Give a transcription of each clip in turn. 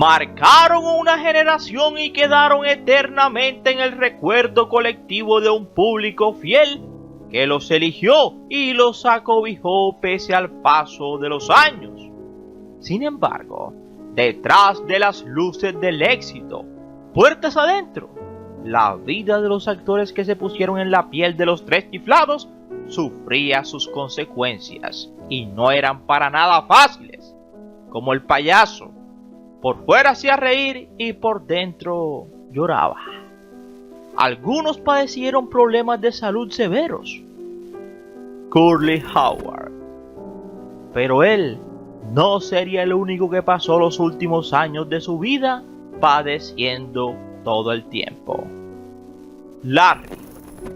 marcaron una generación y quedaron eternamente en el recuerdo colectivo de un público fiel que los eligió y los acobijó pese al paso de los años. Sin embargo, detrás de las luces del éxito, puertas adentro, la vida de los actores que se pusieron en la piel de los tres chiflados sufría sus consecuencias y no eran para nada fáciles, como el payaso. Por fuera hacía reír y por dentro lloraba. Algunos padecieron problemas de salud severos. Curly Howard. Pero él no sería el único que pasó los últimos años de su vida padeciendo todo el tiempo. Larry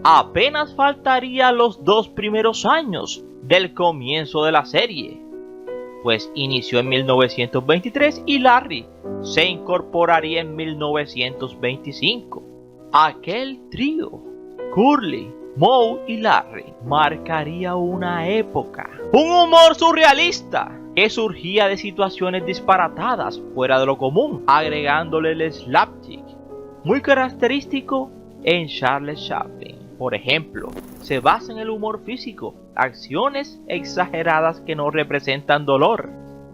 apenas faltaría los 2 primeros años del comienzo de la serie, pues inició en 1923 y Larry se incorporaría en 1925. Aquel trío, Curly, Moe y Larry, marcaría una época. Un humor surrealista que surgía de situaciones disparatadas fuera de lo común, agregándole el slapstick, muy característico en Charles Chaplin. Por ejemplo, se basa en el humor físico, acciones exageradas que no representan dolor.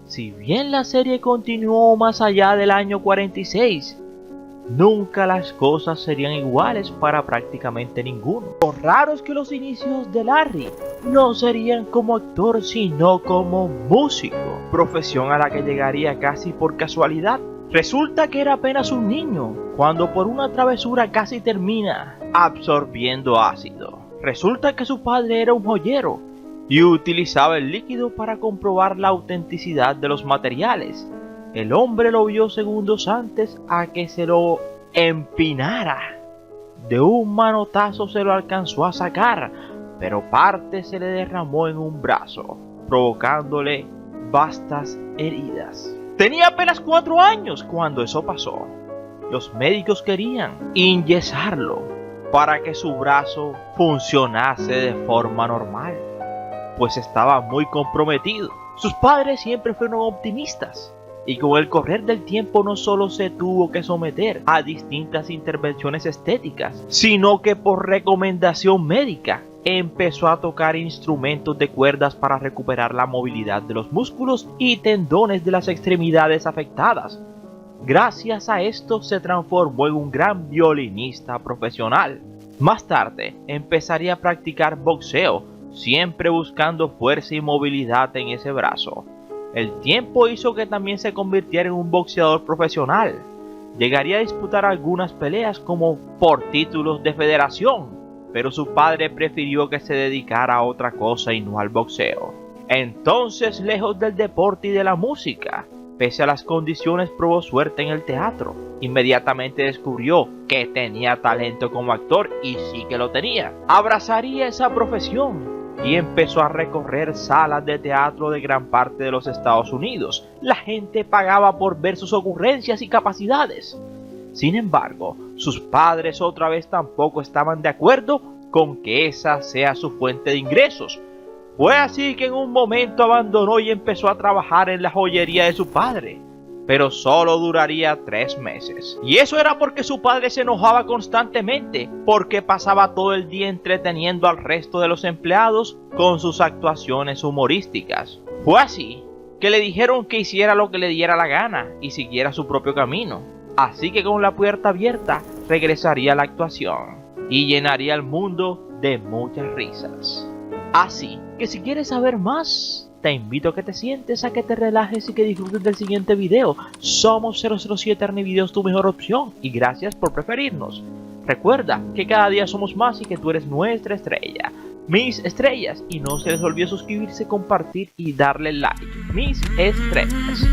Si bien la serie continuó más allá del año 46, nunca las cosas serían iguales para prácticamente ninguno. Lo raro es que los inicios de Larry no serían como actor, sino como músico, profesión a la que llegaría casi por casualidad. Resulta que era apenas un niño, cuando por una travesura casi termina absorbiendo ácido. Resulta que su padre era un joyero y utilizaba el líquido para comprobar la autenticidad de los materiales. El hombre lo vio segundos antes a que se lo empinara. De un manotazo se lo alcanzó a sacar, pero parte se le derramó en un brazo, provocándole vastas heridas. Tenía apenas 4 años cuando eso pasó. Los médicos querían inyesarlo para que su brazo funcionase de forma normal, pues estaba muy comprometido. Sus padres siempre fueron optimistas, y con el correr del tiempo no solo se tuvo que someter a distintas intervenciones estéticas, sino que por recomendación médica empezó a tocar instrumentos de cuerdas para recuperar la movilidad de los músculos y tendones de las extremidades afectadas. Gracias a esto se transformó en un gran violinista profesional. Más tarde empezaría a practicar boxeo, siempre buscando fuerza y movilidad en ese brazo. El tiempo hizo que también se convirtiera en un boxeador profesional. Llegaría a disputar algunas peleas como por títulos de federación, pero su padre prefirió que se dedicara a otra cosa y no al boxeo. Entonces, lejos del deporte y de la música, pese a las condiciones, probó suerte en el teatro. Inmediatamente descubrió que tenía talento como actor, y sí que lo tenía. Abrazaría esa profesión y empezó a recorrer salas de teatro de gran parte de los Estados Unidos. La gente pagaba por ver sus ocurrencias y capacidades. Sin embargo, sus padres otra vez tampoco estaban de acuerdo con que esa sea su fuente de ingresos. Fue así que en un momento abandonó y empezó a trabajar en la joyería de su padre, pero solo duraría 3 meses. Y eso era porque su padre se enojaba constantemente, porque pasaba todo el día entreteniendo al resto de los empleados con sus actuaciones humorísticas. Fue así que le dijeron que hiciera lo que le diera la gana y siguiera su propio camino. Así que con la puerta abierta regresaría a la actuación y llenaría el mundo de muchas risas. Así que si quieres saber más, te invito a que te sientes, a que te relajes y que disfrutes del siguiente video. Somos 007 Arnivideos, tu mejor opción, y gracias por preferirnos. Recuerda que cada día somos más y que tú eres nuestra estrella. Mis estrellas, y no se les olvide suscribirse, compartir y darle like. Mis estrellas.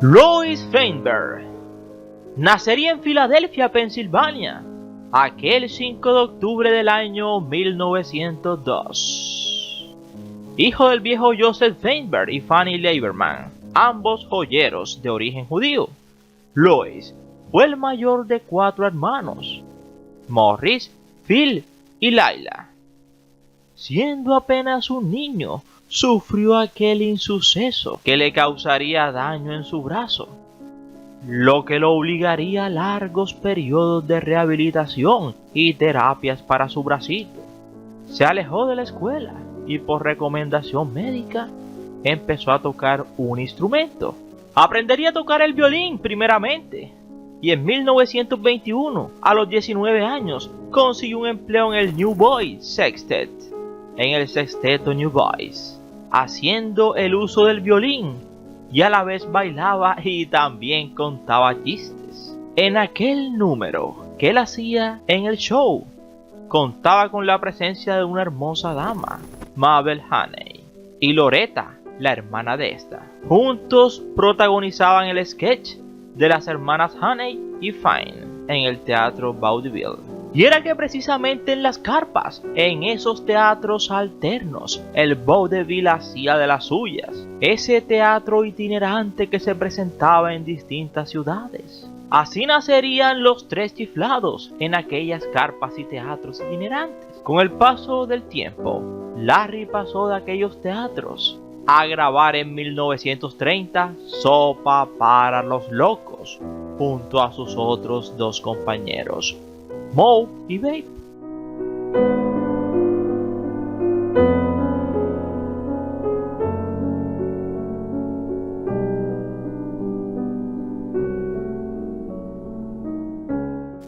Louis Feinberg nacería en Filadelfia, Pensilvania, aquel 5 de octubre del año 1902. Hijo del viejo Joseph Feinberg y Fanny Lieberman. ambos joyeros de origen judío. Lois fue el mayor de 4 hermanos, Morris, Phil y Layla. Siendo apenas un niño, sufrió aquel insuceso que le causaría daño en su brazo, lo que lo obligaría a largos periodos de rehabilitación y terapias para su bracito. Se alejó de la escuela y por recomendación médica empezó a tocar un instrumento. Aprendería a tocar el violín primeramente, y en 1921, a los 19 años, consiguió un empleo en el New Boys Sextet, en el sexteto New Boys, haciendo el uso del violín, y a la vez bailaba y también contaba chistes. En aquel número que él hacía en el show, contaba con la presencia de una hermosa dama, Mabel Haney, y Loretta, la hermana de esta. Juntos protagonizaban el sketch de las hermanas Haney y Fine en el teatro Vaudeville. Y era que precisamente en las carpas, en esos teatros alternos, el Vaudeville hacía de las suyas, ese teatro itinerante que se presentaba en distintas ciudades. Así nacerían los Tres Chiflados en aquellas carpas y teatros itinerantes. Con el paso del tiempo, Larry pasó de aquellos teatros a grabar en 1930 Sopa para los Locos, junto a sus otros 2 compañeros, Moe y Babe.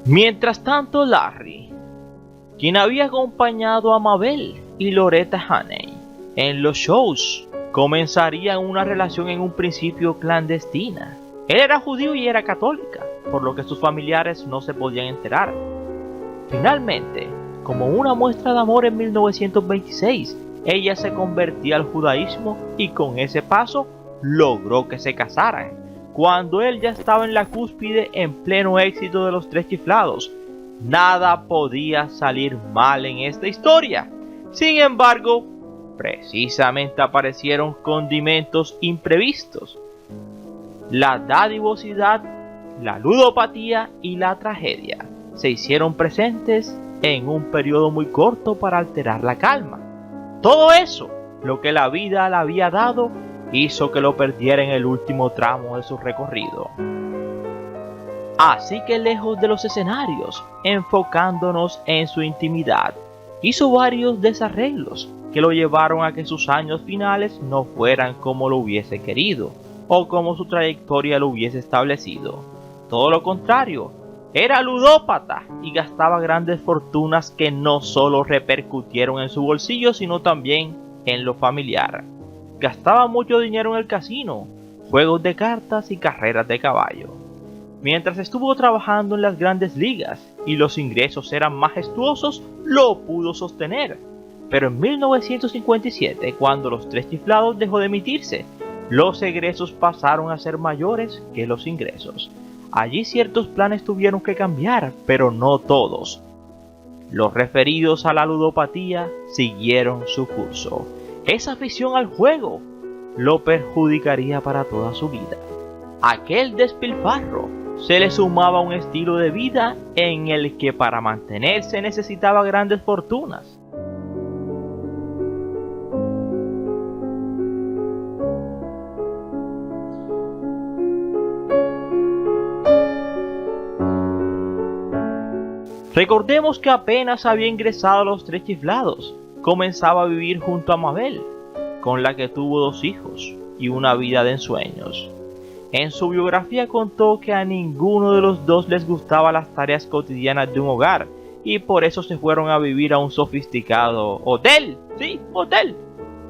Mientras tanto, Larry, quien había acompañado a Mabel y Loretta Haney en los shows, comenzaría una relación en un principio clandestina. Él era judío y era católica, por lo que sus familiares no se podían enterar. Finalmente, como una muestra de amor en 1926, ella se convertía al judaísmo y con ese paso logró que se casaran. Cuando él ya estaba en la cúspide en pleno éxito de los Tres Chiflados, nada podía salir mal en esta historia. Sin embargo, precisamente aparecieron condimentos imprevistos. La dadivosidad, la ludopatía y la tragedia se hicieron presentes en un periodo muy corto para alterar la calma. Todo eso, lo que la vida le había dado, hizo que lo perdiera en el último tramo de su recorrido. Así que lejos de los escenarios, enfocándonos en su intimidad, hizo varios desarreglos que lo llevaron a que sus años finales no fueran como lo hubiese querido, o como su trayectoria lo hubiese establecido. Todo lo contrario, era ludópata y gastaba grandes fortunas que no solo repercutieron en su bolsillo, sino también en lo familiar. Gastaba mucho dinero en el casino, juegos de cartas y carreras de caballo. Mientras estuvo trabajando en las grandes ligas y los ingresos eran majestuosos, lo pudo sostener. Pero en 1957, cuando los Tres Chiflados dejó de emitirse, los egresos pasaron a ser mayores que los ingresos. Allí ciertos planes tuvieron que cambiar, pero no todos. Los referidos a la ludopatía siguieron su curso. Esa afición al juego lo perjudicaría para toda su vida. Aquel despilfarro se le sumaba a un estilo de vida en el que para mantenerse necesitaba grandes fortunas. Recordemos que apenas había ingresado a los Tres Chiflados, comenzaba a vivir junto a Mabel, con la que tuvo 2 hijos y una vida de ensueños. En su biografía contó que a ninguno de los 2 les gustaban las tareas cotidianas de un hogar y por eso se fueron a vivir a un sofisticado hotel,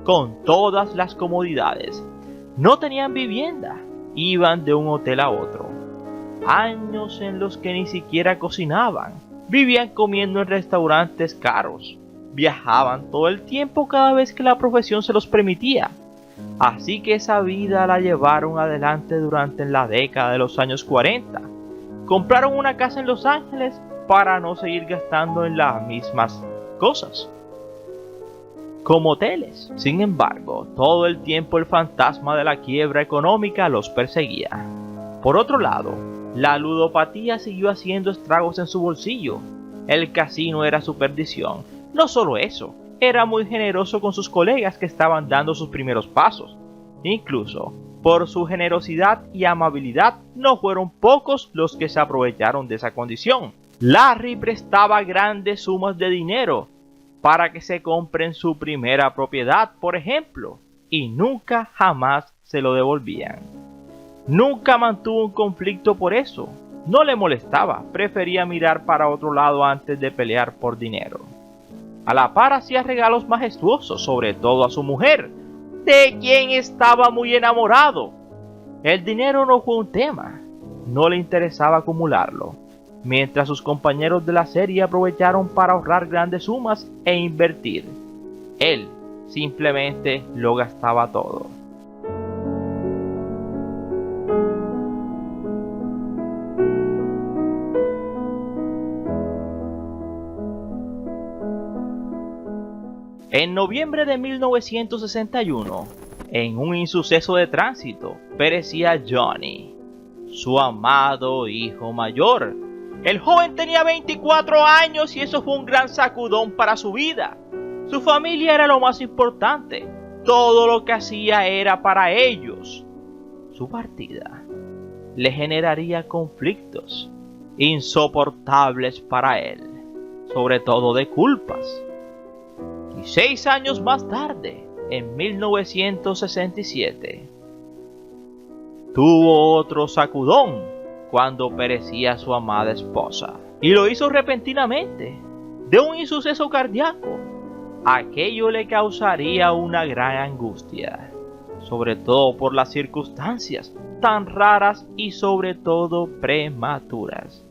con todas las comodidades. No tenían vivienda, iban de un hotel a otro. Años en los que ni siquiera cocinaban, vivían comiendo en restaurantes caros. Viajaban todo el tiempo cada vez que la profesión se los permitía. Así que esa vida la llevaron adelante durante la década de los años 40. Compraron una casa en Los Ángeles para no seguir gastando en las mismas cosas. como hoteles. Sin embargo, todo el tiempo el fantasma de la quiebra económica los perseguía. Por otro lado, la ludopatía siguió haciendo estragos en su bolsillo. El casino era su perdición. No solo eso, era muy generoso con sus colegas que estaban dando sus primeros pasos. Incluso, por su generosidad y amabilidad, no fueron pocos los que se aprovecharon de esa condición. Larry prestaba grandes sumas de dinero para que se compren su primera propiedad, por ejemplo, y nunca jamás se lo devolvían. Nunca mantuvo un conflicto por eso. No le molestaba, prefería mirar para otro lado antes de pelear por dinero. A la par hacía regalos majestuosos, sobre todo a su mujer, de quien estaba muy enamorado. El dinero no fue un tema, no le interesaba acumularlo, mientras sus compañeros de la serie aprovecharon para ahorrar grandes sumas e invertir. Él simplemente lo gastaba todo. En noviembre de 1961, en un insuceso de tránsito, perecía Johnny, su amado hijo mayor. El joven tenía 24 años y eso fue un gran sacudón para su vida. Su familia era lo más importante. Todo lo que hacía era para ellos. Su partida le generaría conflictos insoportables para él, sobre todo de culpas. Y 6 años más tarde, en 1967, tuvo otro sacudón cuando perecía su amada esposa. Y lo hizo repentinamente, de un insuceso cardíaco. Aquello le causaría una gran angustia, sobre todo por las circunstancias tan raras y sobre todo prematuras.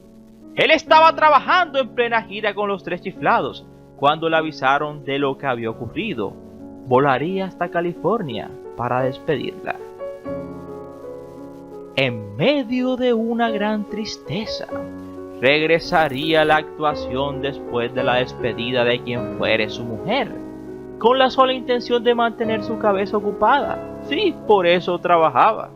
Él estaba trabajando en plena gira con los Tres Chiflados cuando le avisaron de lo que había ocurrido. Volaría hasta California para despedirla. En medio de una gran tristeza, regresaría a la actuación después de la despedida de quien fuere su mujer, con la sola intención de mantener su cabeza ocupada. Sí, por eso trabajaba.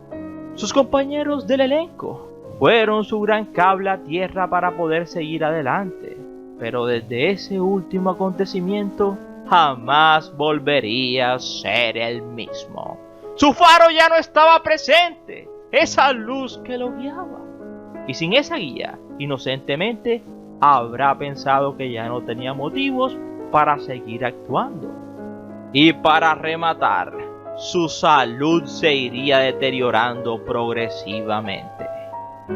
Sus compañeros del elenco fueron su gran cable a tierra para poder seguir adelante, pero desde ese último acontecimiento jamás volvería a ser el mismo. Su faro ya no estaba presente, esa luz que lo guiaba. Y sin esa guía, inocentemente, habrá pensado que ya no tenía motivos para seguir actuando. Y para rematar, su salud se iría deteriorando progresivamente,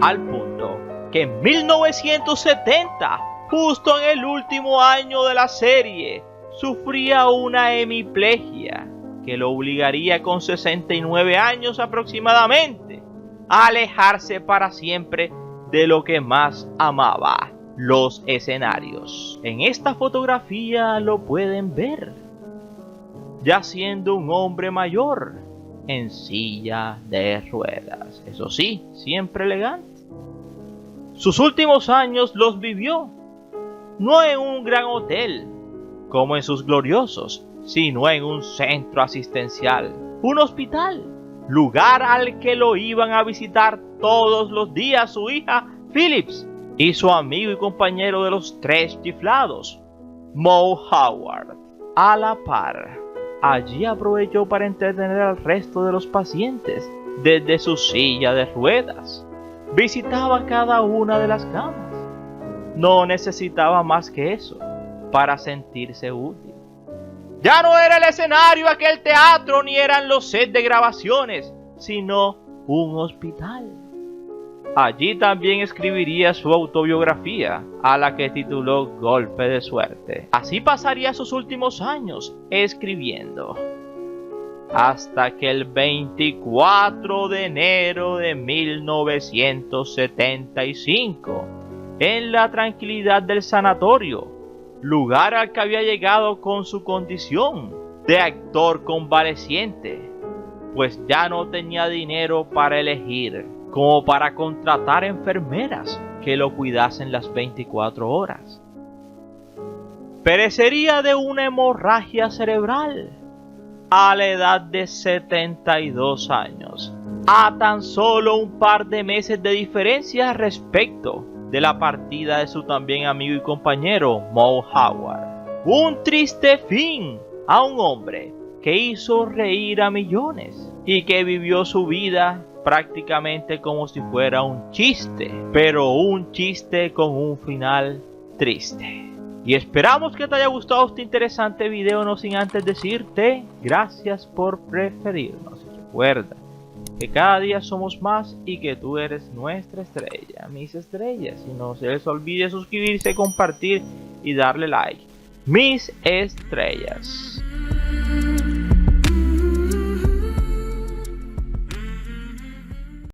al punto que en 1970, justo en el último año de la serie, sufría una hemiplegia que lo obligaría con 69 años aproximadamente a alejarse para siempre de lo que más amaba, los escenarios. En esta fotografía lo pueden ver, ya siendo un hombre mayor, en silla de ruedas. Eso sí, siempre elegante. Sus últimos años los vivió, no en un gran hotel, como en sus gloriosos, sino en un centro asistencial, un hospital, lugar al que lo iban a visitar todos los días su hija Phillips y su amigo y compañero de los Tres Chiflados, Moe Howard. A la par, allí aprovechó para entretener al resto de los pacientes desde su silla de ruedas. Visitaba cada una de las camas. No necesitaba más que eso para sentirse útil. Ya no era el escenario aquel teatro ni eran los sets de grabaciones, sino un hospital. Allí también escribiría su autobiografía, a la que tituló Golpe de Suerte. Así pasaría sus últimos años escribiendo, hasta que el 24 de enero de 1975, en la tranquilidad del sanatorio, lugar al que había llegado con su condición de actor convaleciente, pues ya no tenía dinero para elegir, como para contratar enfermeras que lo cuidasen las 24 horas. perecería de una hemorragia cerebral a la edad de 72 años, a tan solo un par de meses de diferencia respecto de la partida de su también amigo y compañero Moe Howard. Un triste fin a un hombre que hizo reír a millones y que vivió su vida prácticamente como si fuera un chiste, pero un chiste con un final triste. Y esperamos que te haya gustado este interesante video, no sin antes decirte gracias por preferirnos. Y recuerda que cada día somos más y que tú eres nuestra estrella, mis estrellas. Y no se les olvide suscribirse, compartir y darle like. Mis estrellas.